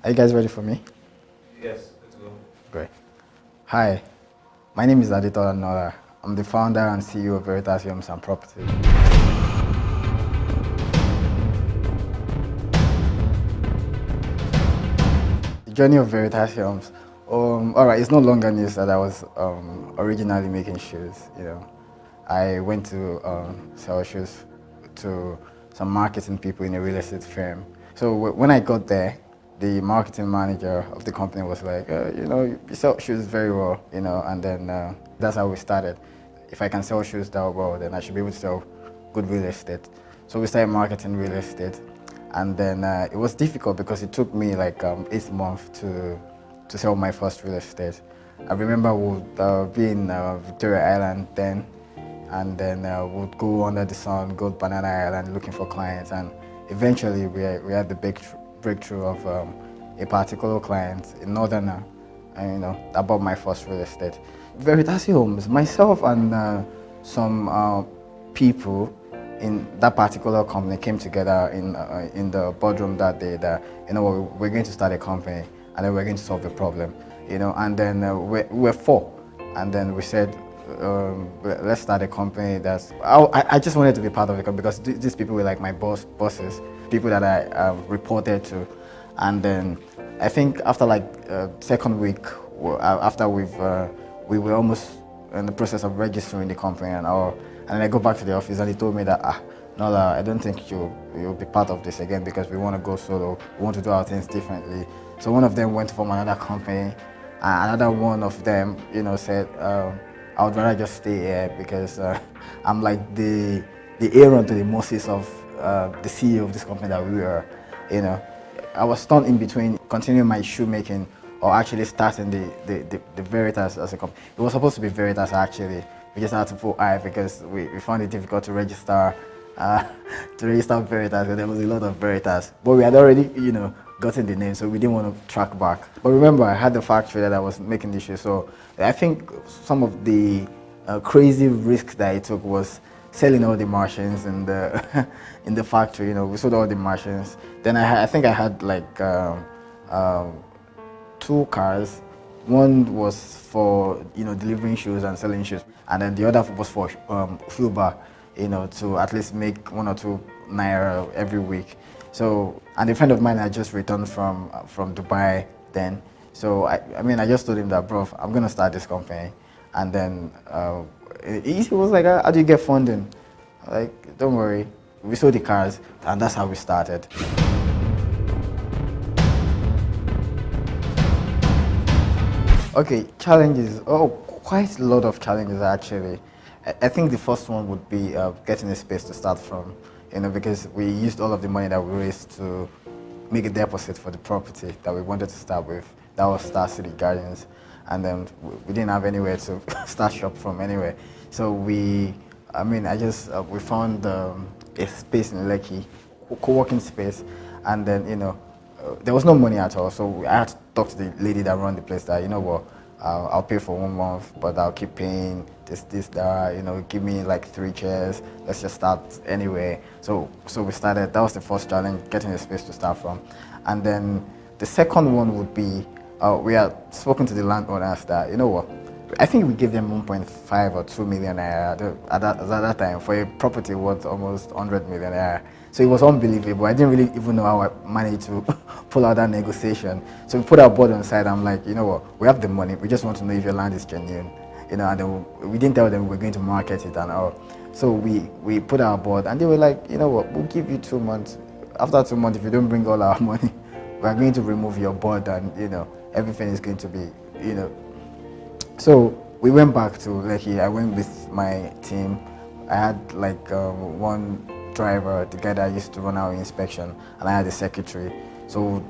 Are you guys ready for me? Yes, let's go. Great. Hi, my name is Adetola Nola. I'm the founder and CEO of Veritasi Homes and Properties. The journey of Veritasi Homes. All right, it's no longer news that I was originally making shoes. I went to sell shoes to some marketing people in a real estate firm. So when I got there, the marketing manager of the company was like, you sell shoes very well, and then that's how we started. If I can sell shoes that well, then I should be able to sell good real estate. So we started marketing real estate, and then it was difficult because it took me like 8 months to sell my first real estate. I remember we would be in Victoria Island then, and then we'd go under the sun, go to Banana Island looking for clients, and eventually we had the big breakthrough of a particular client in Northern, that bought my first real estate. Veritasi Homes, myself and some people in that particular company came together in the boardroom that day that, we're going to start a company and then we're going to solve the problem, and then we're four, and then we said, let's start a company that's, I just wanted to be part of the company because these people were like my bosses, people that I reported to. And then I think after like second week, after we were almost in the process of registering the company and then I go back to the office and he told me that, Nola, I don't think you'll be part of this again because we want to go solo, we want to do our things differently. So one of them went to form another company, and another one of them, said, I would rather just stay here because I'm like the Aaron to the Moses of the CEO of this company that we were, I was torn in between continuing my shoemaking or actually starting the Veritas as a company. It was supposed to be Veritas actually. We just had to put I because we found it difficult to register Veritas, because there was a lot of Veritas. But we had already, gotten the name, so we didn't want to track back. But remember, I had the factory that I was making the shoes, so I think some of the crazy risks that I took was selling all the machines in the in the factory. We sold all the machines. Then I think I had like 2 cars. One was for delivering shoes and selling shoes, and then the other was for Uber, to at least make 1 or 2 naira every week. So, and a friend of mine had just returned from Dubai then. So I just told him that, bro, I'm gonna start this company, and then he was like, how do you get funding? Like, don't worry, we sold the cars, and that's how we started. Okay, challenges. Oh, quite a lot of challenges actually. I think the first one would be getting a space to start from, because we used all of the money that we raised to make a deposit for the property that we wanted to start with. That was Star City Gardens, and then we didn't have anywhere to start shop from anyway. So we found a space in Lekki, co-working space, and then there was no money at all. So I had to talk to the lady that ran the place that, I'll pay for 1 month, but I'll keep paying this, that, give me like 3 chairs. Let's just start anyway. So we started. That was the first challenge, getting a space to start from. And then the second one would be, we had spoken to the landowners that, I think we gave them 1.5 or 2 million naira at that time for a property worth almost 100 million naira. So it was unbelievable. I didn't really even know how I managed to pull out that negotiation. So we put our board on the side. I'm like, we have the money. We just want to know if your land is genuine. And then we didn't tell them we were going to market it and all. So we put our board, and they were like, we'll give you 2 months. After 2 months, if you don't bring all our money, we are going to remove your board, and everything is going to be, So we went back to Lekki. I went with my team. I had like 1 driver, the guy that used to run our inspection, and I had a secretary. So,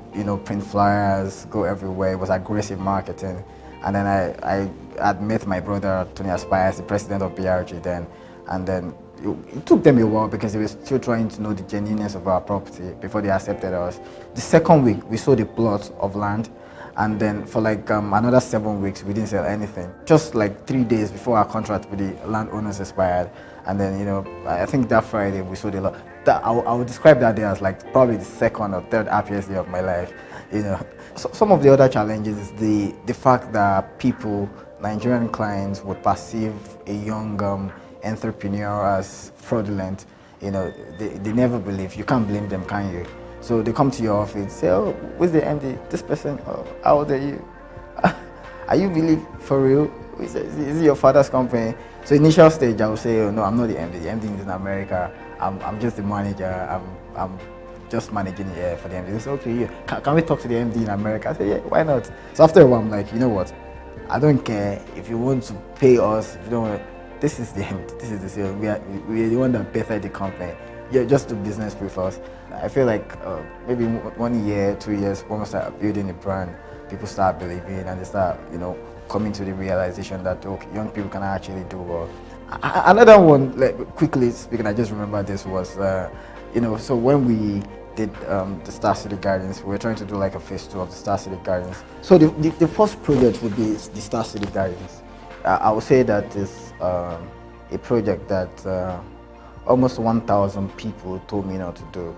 print flyers, go everywhere. It was aggressive marketing. And then I had met my brother, Tony Aspires, the president of BRG then. And then it took them a while because they were still trying to know the genuineness of our property before they accepted us. The second week, we sold a plot of land. And then for like another 7 weeks, we didn't sell anything. Just like 3 days before our contract with the landowners expired. And then, I think that Friday we sold a lot. I would describe that day as like probably the second or third happiest day of my life. you know. So some of the other challenges is the fact that people, Nigerian clients, would perceive a young entrepreneur as fraudulent. You know, they never believe. You can't blame them, can you? So they come to your office, say, "Oh, where's the MD? This person, oh, how old are you? Are you really for real? Is it your father's company?" So initial stage, I would say, "Oh no, I'm not the MD. The MD is in America. I'm just the manager. I'm just managing here for the MD." They say, "Okay, yeah. Can we talk to the MD in America?" I say, "Yeah, why not?" So after a while, I'm like, "You know what? I don't care if you want to pay us. If you don't want, this is the end. This is the sale. We are the one that bettered the company. Yeah, just do business with us." I feel like maybe 1 year, 2 years, when we start building a brand, people start believing and they start, coming to the realization that okay, young people can actually do well. Another one, like quickly speaking, I just remember this was, so when we did the Star City Gardens, we were trying to do like a phase 2 of the Star City Gardens. So the first project would be the Star City Gardens. I would say that is a project that almost 1,000 people told me not to do.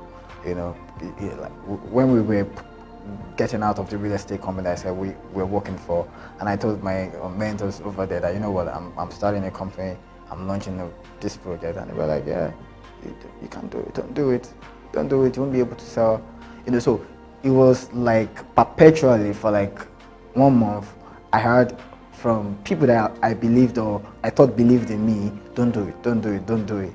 Like when we were getting out of the real estate company I said we were working for, and I told my mentors over there that, you know what, I'm starting a company, I'm launching this project, and they were like, "Yeah, you can't do it, don't do it, you won't be able to sell." So it was like perpetually for like 1 month I heard from people that I believed or I thought believed in me, "Don't do it, don't do it, don't do it."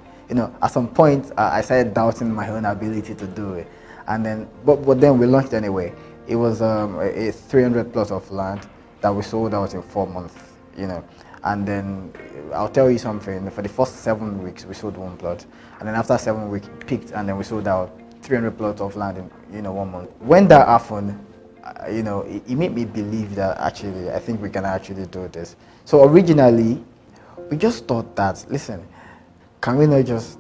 At some point I started doubting my own ability to do it, and then but then we launched anyway. It was a 300 plots of land that we sold out in 4 months. And then I'll tell you something. For the first 7 weeks we sold 1 plot, and then after 7 weeks it peaked, and then we sold out 300 plots of land in 1 month. When that happened, it made me believe that actually I think we can actually do this. So originally we just thought that, listen, can we not just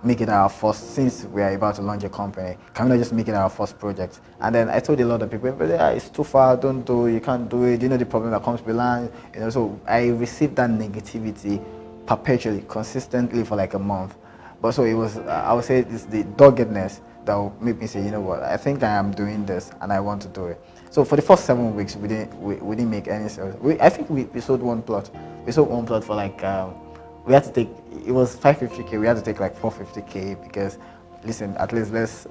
make it our first, since we are about to launch a company, can we not just make it our first project? And then I told a lot of people, but yeah, it's too far, don't do it, you can't do it, the problem that comes with land, so I received that negativity perpetually, consistently for like a month. But so it was, I would say it's the doggedness that will make me say, you know what, I think I am doing this and I want to do it. So for the first 7 weeks, we didn't make any sales. I think we sold 1 plot. We sold 1 plot for like, we had to take, it was 550K, we had to take like 450K because, listen, at least let's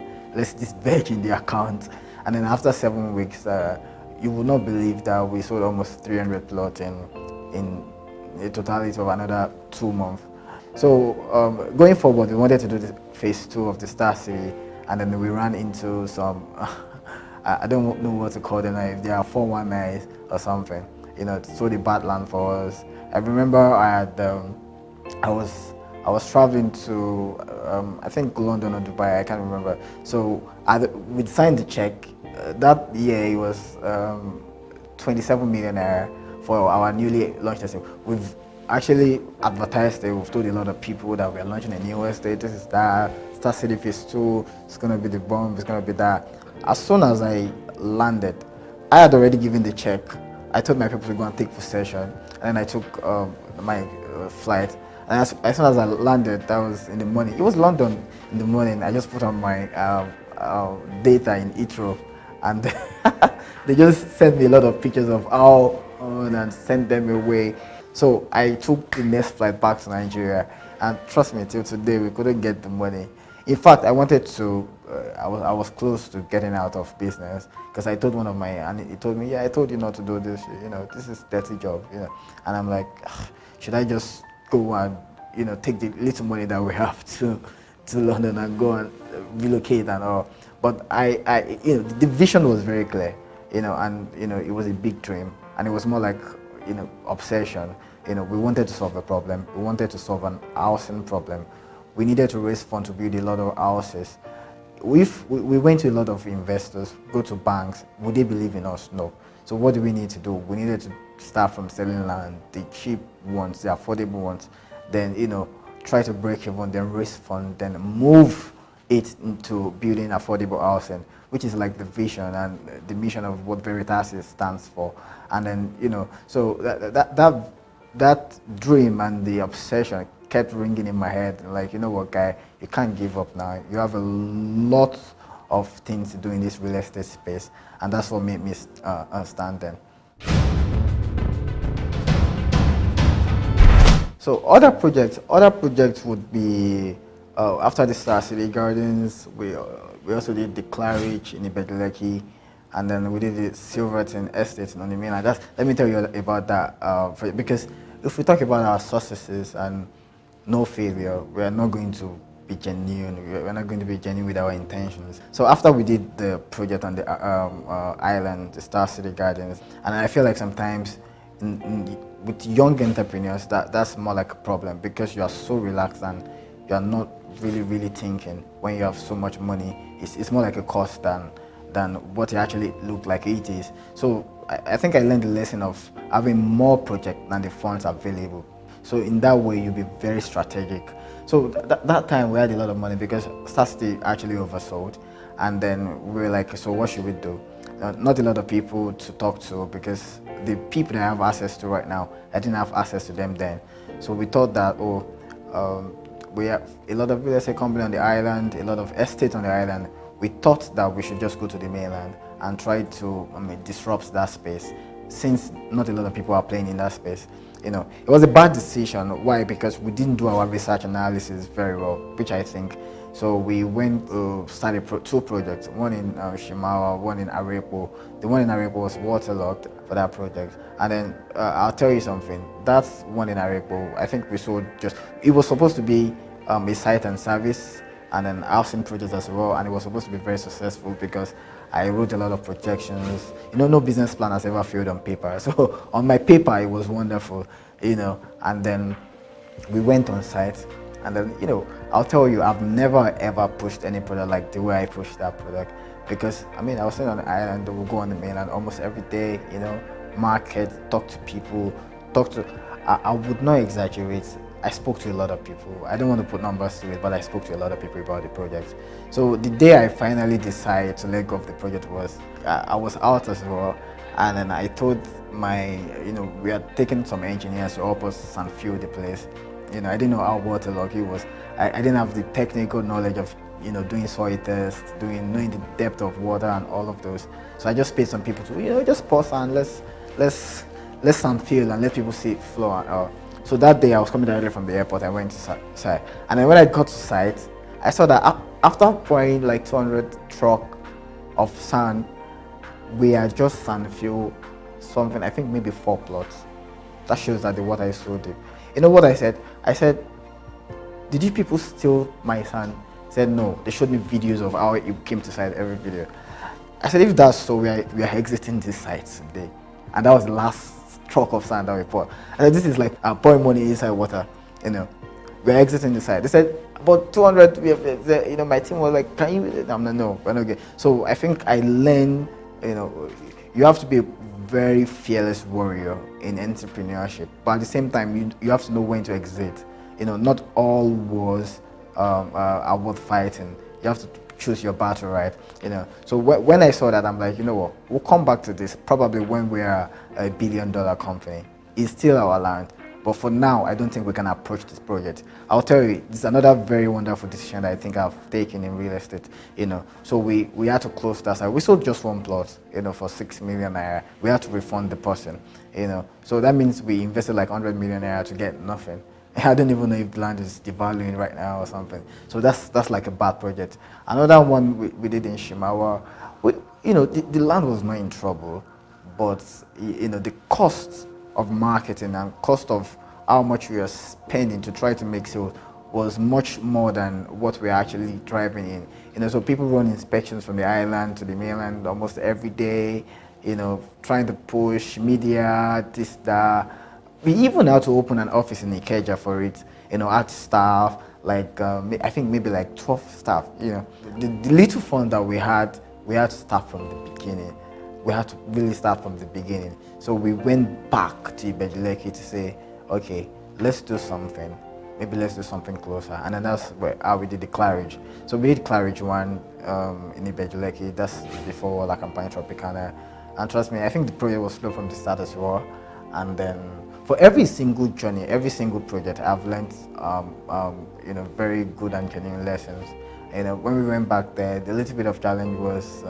disburse in the account. And then after 7 weeks, you will not believe that we sold almost 300 plots in a totality of another 2 months. So going forward, we wanted to do the phase 2 of the Star City, and then we ran into some, I don't know what to call them, if they are 419s or something, so the bad land for us. I remember I was traveling to I think London or Dubai, I can't remember. So we signed the check. That year it was 27 million naira for our newly launched estate. We've actually advertised it. We've told a lot of people that we're launching a new estate. This is that Star City Phase 2. It's gonna be the bomb. It's gonna be that. As soon as I landed, I had already given the check. I told my people to go and take possession, and then I took my flight. And as soon as I landed, that was in the morning. It was London in the morning. I just put on my data in Heathrow, and they just sent me a lot of pictures of how on and sent them away. So I took the next flight back to Nigeria, and trust me, till today we couldn't get the money. In fact, I wanted to. I was close to getting out of business because I told one of my, and he told me, "Yeah, I told you not to do this. This is dirty job. And I'm like, should I just go and take the little money that we have to London and go and relocate and all?" But the vision was very clear, and it was a big dream, and it was more like obsession. We wanted to solve a problem. We wanted to solve an housing problem. We needed to raise funds to build a lot of houses. We went to a lot of investors, go to banks. Would they believe in us? No. So what do we need to do? We needed to start from selling land, the cheap ones, the affordable ones, then try to break even, then raise funds, then move it into building affordable housing, which is like the vision and the mission of what Veritasi stands for. And then so that dream and the obsession kept ringing in my head, like, you know what, guy, you can't give up now. You have a lot of things to do in this real estate space, and that's what made me stand then. So other projects would be after the Star City Gardens, we also did the Claridge in Ibejuleki, and then we did the Silverton Estate on the mainland. Let me tell you about that because if we talk about our successes and no failure, we are not going to be genuine. We're not going to be genuine with our intentions. So after we did the project on the island, the Star City Gardens, and I feel like sometimes with young entrepreneurs, that's more like a problem because you are so relaxed and you are not really thinking when you have so much money. It's more like a cost than what it actually looked like it is. So I think I learned the lesson of having more projects than the funds available. So in that way, you'll be very strategic. So that time we had a lot of money because Star City actually oversold, and then we were like, so what should we do? Not a lot of people to talk to because the people that I have access to right now, I didn't have access to them then. So we thought that, we have a lot of real estate company on the island, a lot of estate on the island. We thought that we should just go to the mainland and try to disrupt that space, since not a lot of people are playing in that space. It was a bad decision. Why? Because we didn't do our research analysis very well, which I think. So we went started two projects, one in Shimawa, one in Arepo. The one in Arepo was waterlogged for that project. And then I'll tell you something, that one in Arepo, I think we sold it was supposed to be a site and service and an housing project as well, and it was supposed to be very successful because I wrote a lot of projections. No business plan has ever failed on paper. So on my paper, it was wonderful, and then we went on site, and then, I'll tell you, I've never ever pushed any product like the way I pushed that product, because, I was sitting on the island, we'll go on the mainland almost every day, market, talk to people, I would not exaggerate. I spoke to a lot of people. I don't want to put numbers to it, but I spoke to a lot of people about the project. So the day I finally decided to let go of the project was, I was out as well, and then I told we had taken some engineers to help us sand fill the place. I didn't know how waterlogged it was. I didn't have the technical knowledge of doing soil tests, knowing the depth of water and all of those. So I just paid some people to just pause and let's sand fill and let people see it flow and all. So that day I was coming directly from the airport, I went to site. And then when I got to site, I saw that after pouring like 200 truck of sand, we had just sand fill something, I think maybe 4 plots. That shows that the water is so deep. You know what I said? I said, did you people steal my sand? He said, no. They showed me videos of how it came to site, every video. I said, if that's so, we are exiting this site today. And that was the last truck of sand that we poured. And this is like pouring money inside water, We're exiting the site. They said, about 200, my team was like, can you? I'm like, no, we're not good. So I think I learned, you have to be a very fearless warrior in entrepreneurship. But at the same time, you have to know when to exit. Not all wars are worth fighting. You have to choose your battle, right? So when I saw that, I'm like, what? We'll come back to this probably when we are a $1 billion company. It's still our land. But for now, I don't think we can approach this project. I'll tell you, this is another very wonderful decision that I think I've taken in real estate. So we had to close that side. We sold just one plot, for 6 million naira. We had to refund the person, So that means we invested like 100 million naira to get nothing. I don't even know if the land is devaluing right now or something. So that's like a bad project. Another one we did in Shimawa, the land was not in trouble, but the cost of marketing and cost of how much we are spending to try to make sales was much more than what we're actually driving in. So people run inspections from the island to the mainland almost every day, trying to push media, this, that. We even had to open an office in Ikeja for it, had staff, like, I think maybe like 12 staff, The little fund that we had to start from the beginning. We had to really start from the beginning. So we went back to Ibejuleki to say, okay, let's do something. Maybe let's do something closer. And then that's how we did the Claridge. So we did Claridge 1 in Ibejuleki. That's before La Campagna Tropicana. And trust me, I think the project was slow from the start as well. And then for every single journey, every single project, I've learned, very good and genuine lessons. When we went back there, the little bit of challenge was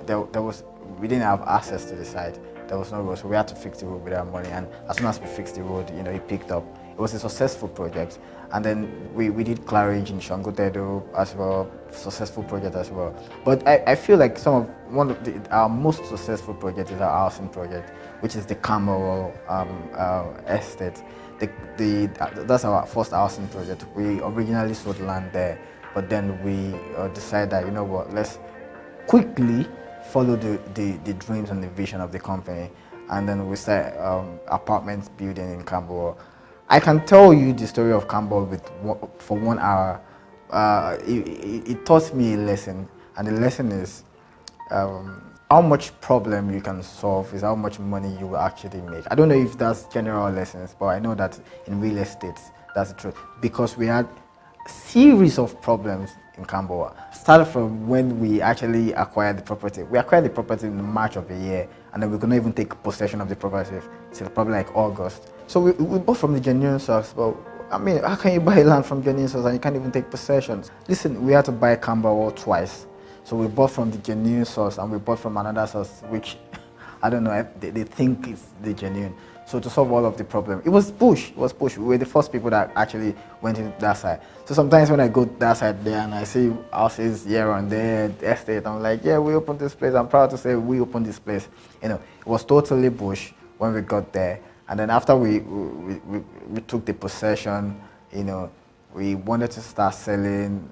there was we didn't have access to the site. There was no road, so we had to fix the road with our money. And as soon as we fixed the road, it picked up. It was a successful project. And then we did Claridge in Shangotedo as well, successful project as well. But I feel like one of our most successful project is our housing project, which is the Campbell estate. That's our first housing project. We originally sold land there, but then we decided that, let's quickly follow the dreams and the vision of the company, and then we start apartment building in Campbell. I can tell you the story of Campbell for 1 hour. It taught me a lesson, and the lesson is how much problem you can solve is how much money you will actually make. I don't know if that's general lessons, but I know that in real estate, that's the truth. Because we had a series of problems in Campbell. Started from when we actually acquired the property. We acquired the property in March of the year, and then we could not even take possession of the property till probably like August. So we bought from the genuine source, but I mean, how can you buy land from genuine source and you can't even take possession? Listen, we had to buy Campbell twice. So we bought from the genuine source and we bought from another source, which I don't know, they think is the genuine. So to solve all of the problem, it was push. We were the first people that actually went into that side. So sometimes when I go to that side there and I see houses here and there, the estate, I'm like, yeah, we opened this place. I'm proud to say we opened this place. It was totally bush when we got there. And then after we took the possession, we wanted to start selling.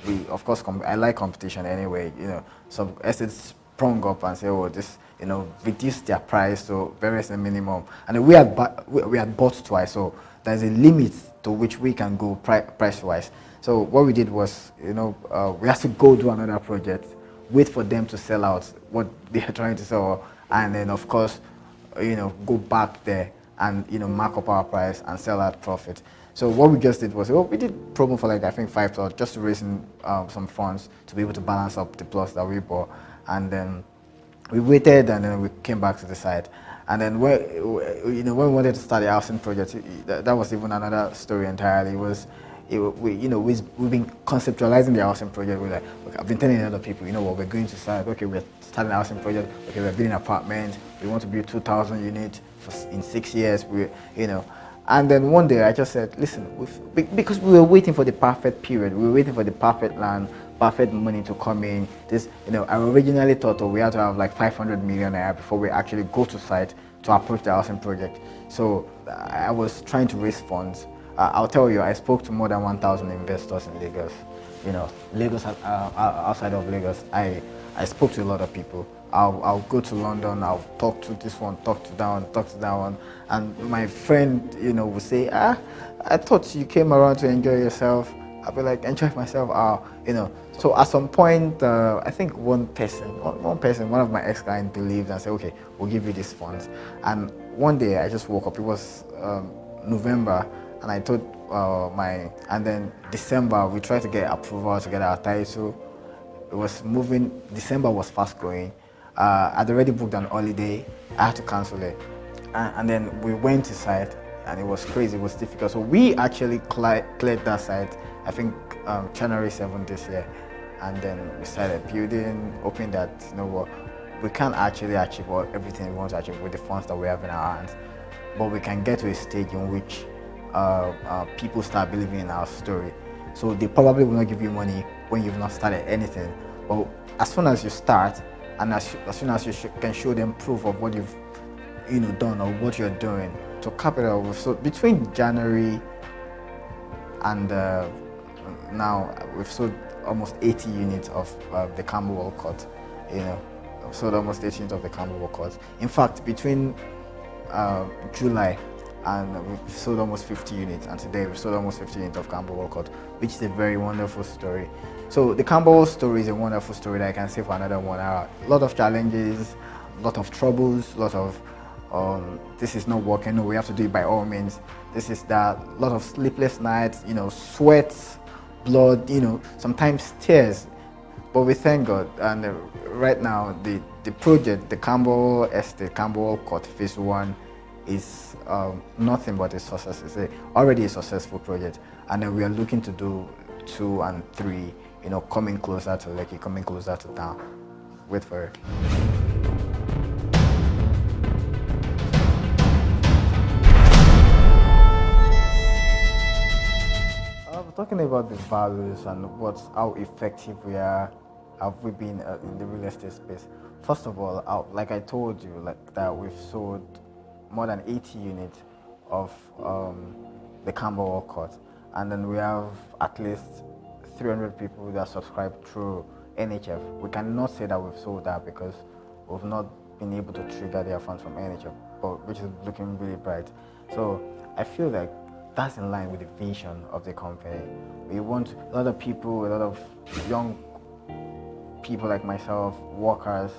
We of course I like competition anyway. Some estates sprung up and say, oh, this, reduce their price to very minimum. And then we had bought twice, so there's a limit to which we can go price-wise. So what we did was, we had to go do another project, wait for them to sell out what they are trying to sell, and then of course, go back there and mark up our price and sell at profit. So what we just did was, we did promo for like I think 5 plots, just to raise some funds to be able to balance up the plots that we bought, and then we waited, and then we came back to the site. And then when we wanted to start the housing project, that was even another story entirely. We've been conceptualizing the housing project. We're like, okay, I've been telling other people, we're going to start. Okay, we're starting a housing project. Okay, we're building apartments. We want to build 2,000 units in 6 years. And then one day I just said, listen, because we were waiting for the perfect period. We were waiting for the perfect land, perfect money to come in. I originally thought we had to have like 500 million naira before we actually go to site to approach the housing project. So I was trying to raise funds. I'll tell you, I spoke to more than 1,000 investors in Lagos. Lagos, outside of Lagos, I spoke to a lot of people. I'll go to London, I'll talk to this one, talk to that one. And my friend, will say, I thought you came around to enjoy yourself. I'll be like, enjoy myself, So at some point, I think one of my ex-clients believed and said, okay, we'll give you these funds. And one day I just woke up, it was November, and I told and then December, we tried to get approval to get our title. It was moving, December was fast going. I'd already booked an holiday, I had to cancel it. And then we went to site, and it was crazy, it was difficult. So we actually cleared that site, I think January 7th this year. And then we started building, hoping that, we can't actually achieve everything we want to achieve with the funds that we have in our hands. But we can get to a stage in which people start believing in our story. So they probably will not give you money when you've not started anything. But as soon as you start, and as soon as you can show them proof of what you've done or what you're doing, to cap it off. So between January and now, we've sold almost 80 units of the Campbell Court. We've sold almost 80 units of the Campbell Court. In fact, between July and we've sold almost 50 units, and today we've sold almost 50 units of Campbell Court, which is a very wonderful story. So the Campbell story is a wonderful story that I can say for another 1 hour. A lot of challenges, a lot of troubles, a lot of this is not working, no, we have to do it by all means. This is that, a lot of sleepless nights, sweat, blood, sometimes tears. But we thank God, and right now the project, the Campbell Estate, Campbell Court Phase 1, is nothing but a success. It's already a successful project, and then we are looking to do 2 and 3. Coming closer to Lekki, coming closer to town. Wait for it. Talking about the values and how effective we are, have we been in the real estate space? First of all, like I told you, like that we've sold more than 80 units of the Campbell court, and then we have at least 300 people that subscribe through NHF. We cannot say that we've sold that because we've not been able to trigger their funds from NHF, but which is looking really bright. So I feel like that's in line with the vision of the company. We want a lot of people, a lot of young people like myself, workers,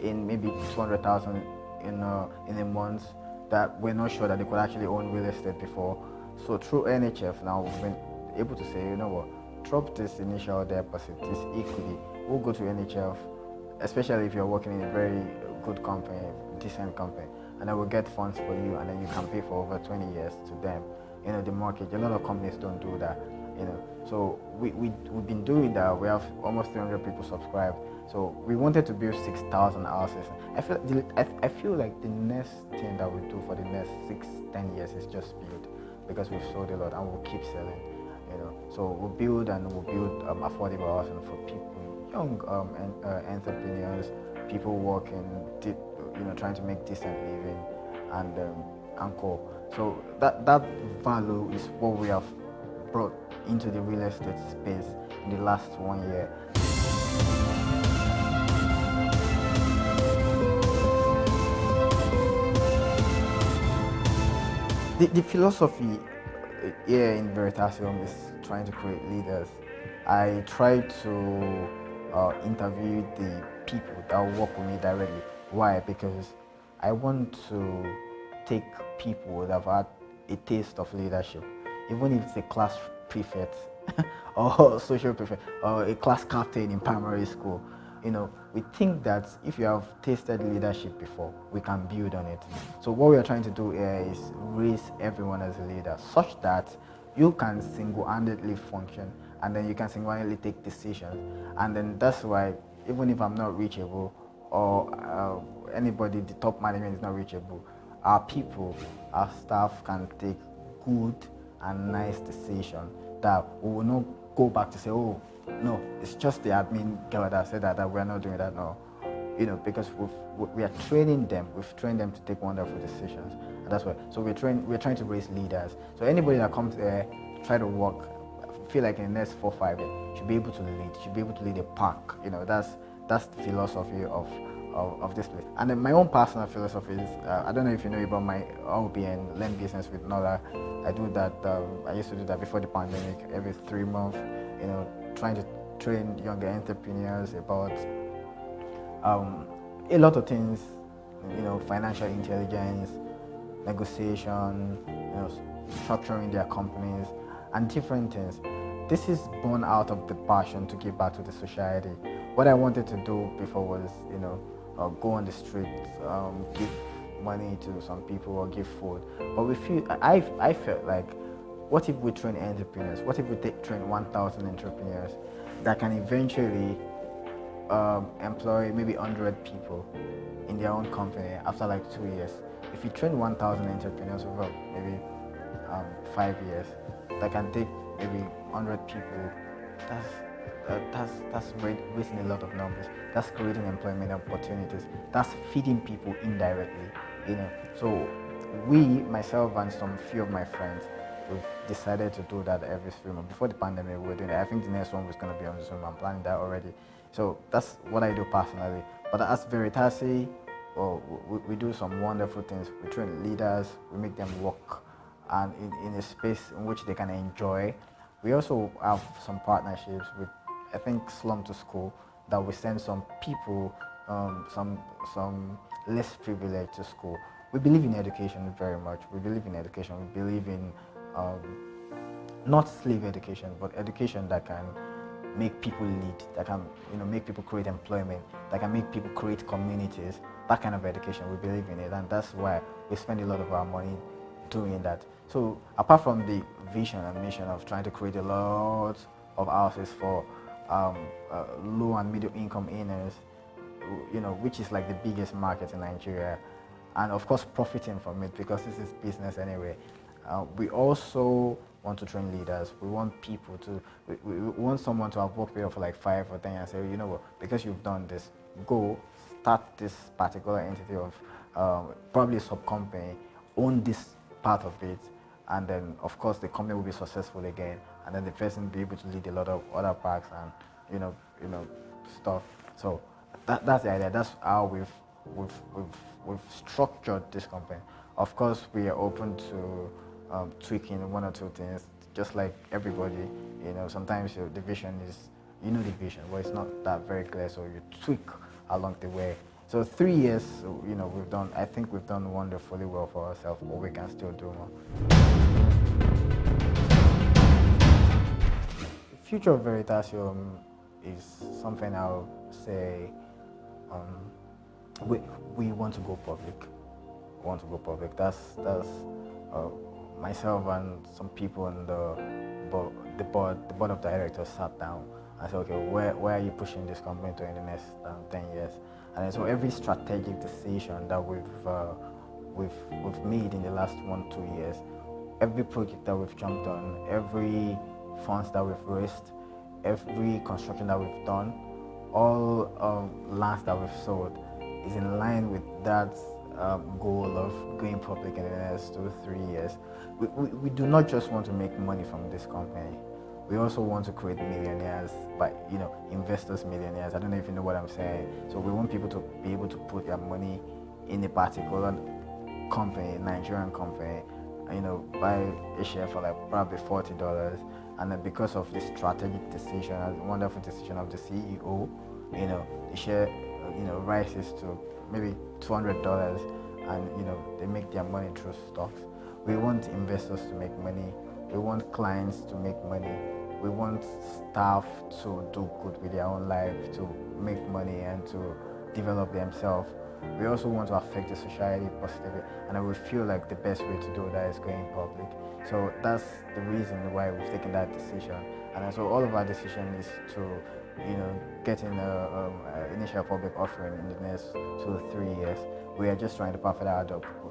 in maybe 200,000 in a month, that we're not sure that they could actually own real estate before. So through NHF now we've been able to say, you know what, drop this initial deposit, this equity. We'll go to NHF, especially if you're working in a very good company, decent company, and then we'll get funds for you, and then you can pay for over 20 years to them. The mortgage. A lot of companies don't do that. So we've been doing that. We have almost 300 people subscribed. So we wanted to build 6,000 houses. I feel like the next thing that we do for the next 6-10 years is just build, because we've sold a lot and we'll keep selling. So we'll build affordable housing for people, young entrepreneurs, people working, trying to make decent living, and co. So that value is what we have brought into the real estate space in the last 1 year. The philosophy here in Veritasi Homes is trying to create leaders. I try to interview the people that work with me directly. Why? Because I want to take people that have had a taste of leadership, even if it's a class prefect or social prefect or a class captain in primary school. We think that if you have tasted leadership before, we can build on it. So what we are trying to do here is raise everyone as a leader, such that you can single-handedly function, and then you can single-handedly take decisions. And then that's why, even if I'm not reachable, or anybody, the top management is not reachable, our people, our staff can take good and nice decisions that we will not go back to say, oh, no, it's just the admin girl that said that we're not doing that. No, because we are training them. We've trained them to take wonderful decisions, and that's why. So we're trying to raise leaders. So anybody that comes there, try to work, feel like in the next 4-5 years, should be able to lead. Should be able to lead a pack. That's the philosophy of this place. And then my own personal philosophy is, I don't know if you know about my OBN, Learn Business with Nola. I do that. I used to do that before the pandemic, every 3 months. Trying to train younger entrepreneurs about a lot of things. Financial intelligence, negotiation, structuring their companies, and different things. This is born out of the passion to give back to the society. What I wanted to do before was, go on the streets, give money to some people or give food. But I felt like, what if we train entrepreneurs? What if we train 1,000 entrepreneurs that can eventually employ maybe 100 people in their own company after like 2 years? If you train 1,000 entrepreneurs over maybe 5 years, that can take maybe 100 people, that's raising a lot of numbers. That's creating employment opportunities. That's feeding people indirectly. So myself and some few of my friends, we've decided to do that every 3 months. Before the pandemic, we were doing it. I think the next one was going to be on Zoom. I'm planning that already. So that's what I do personally. But as Veritasi, we do some wonderful things. We train leaders, we make them work and in a space in which they can enjoy. We also have some partnerships with, I think, Slum to School, that we send some people, some less privileged to school. We believe in education very much. We believe in education. We believe in not slave education, but education that can make people lead, that can make people create employment, that can make people create communities. That kind of education, we believe in it, and that's why we spend a lot of our money doing that. So apart from the vision and mission of trying to create a lot of houses for low and middle income earners, which is like the biggest market in Nigeria, and of course profiting from it because this is business anyway. We also want to train leaders. We want people to, we want someone to have worked with for like 5 or 10 years and say, you know what, because you've done this, go start this particular entity of probably a sub-company, own this part of it, and then of course the company will be successful again, and then the person will be able to lead a lot of other parks and stuff. So that's the idea. That's how we've structured this company. Of course, we are open to tweaking 1 or 2 things, just like everybody. Sometimes the vision is, the vision, but it's not that very clear, so you tweak along the way. So 3 years, I think we've done wonderfully well for ourselves, but we can still do more. The future of Veritasi Homes is something I'll say, we want to go public. We want to go public. That's myself and some people in the board of directors sat down and said, okay, where are you pushing this company to in the next 10 years? And so every strategic decision that we've made in the last 1-2 years, every project that we've jumped on, every funds that we've raised, every construction that we've done, all lands that we've sold is in line with that goal of going public in the next 2-3 years. We do not just want to make money from this company. We also want to create millionaires, but investors millionaires. I don't know if you know what I'm saying. So we want people to be able to put their money in a particular company, Nigerian company, buy a share for like probably $40, and then because of this strategic decision, a wonderful decision of the CEO, the share rises to maybe $200, and they make their money through stocks. We want investors to make money. We want clients to make money. We want staff to do good with their own life, to make money and to develop themselves. We also want to affect the society positively, and I would feel like the best way to do that is going public. So that's the reason why we've taken that decision. And so all of our decision is to, getting an initial public offering in the next 2-3 years. We are just trying to perfect our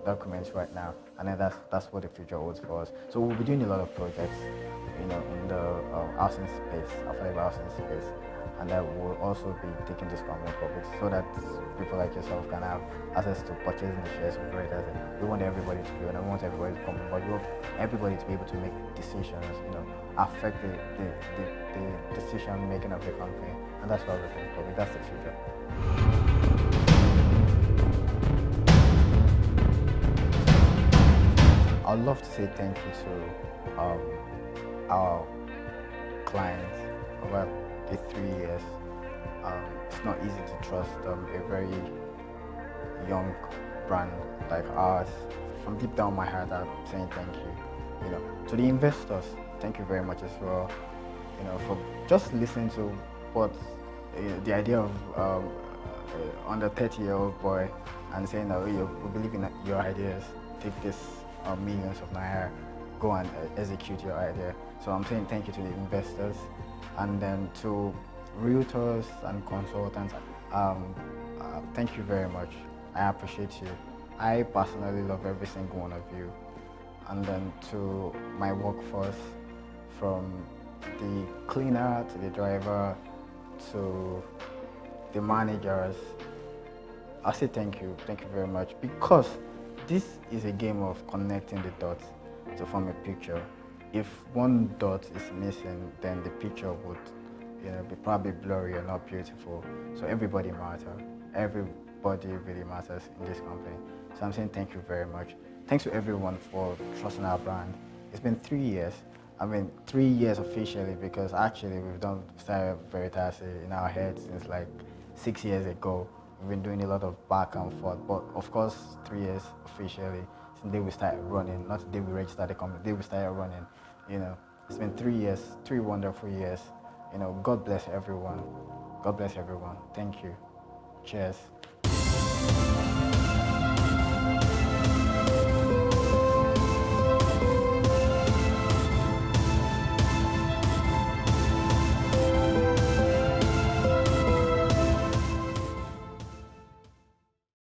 documents right now, and then that's what the future holds for us. So we'll be doing a lot of projects, in the housing space, affordable housing space, and that will also be taking this company public so that people like yourself can have access to purchasing the shares of Veritasi. We want everybody to do, and I want everybody to come on board. We want everybody to be able to make decisions, affect the decision making of the company, and that's why we're going public. That's the future. I'd love to say thank you to our clients over the 3 years. It's not easy to trust a very young brand like ours. From deep down my heart, I'm saying thank you. To the investors, thank you very much as well. For just listening to what the idea of under 30-year-old boy and saying that we believe in your ideas, take this millions of naira, go and execute your idea. So I'm saying thank you to the investors, and then to realtors and consultants. Thank you very much. I appreciate you. I personally love every single one of you. And then to my workforce, from the cleaner to the driver to the managers, I say thank you very much, because this is a game of connecting the dots to form a picture. If one dot is missing, then the picture would be probably blurry or not beautiful. So everybody matters. Everybody really matters in this company. So I'm saying thank you very much. Thanks to everyone for trusting our brand. It's been 3 years. 3 years officially, because actually we've started Veritasi in our heads since like 6 years ago. We've been doing a lot of back and forth, but of course 3 years officially since the day we started running, not the day we registered the company, the day we started running. It's been 3 years, 3 wonderful years, God bless everyone. God bless everyone. Thank you. Cheers.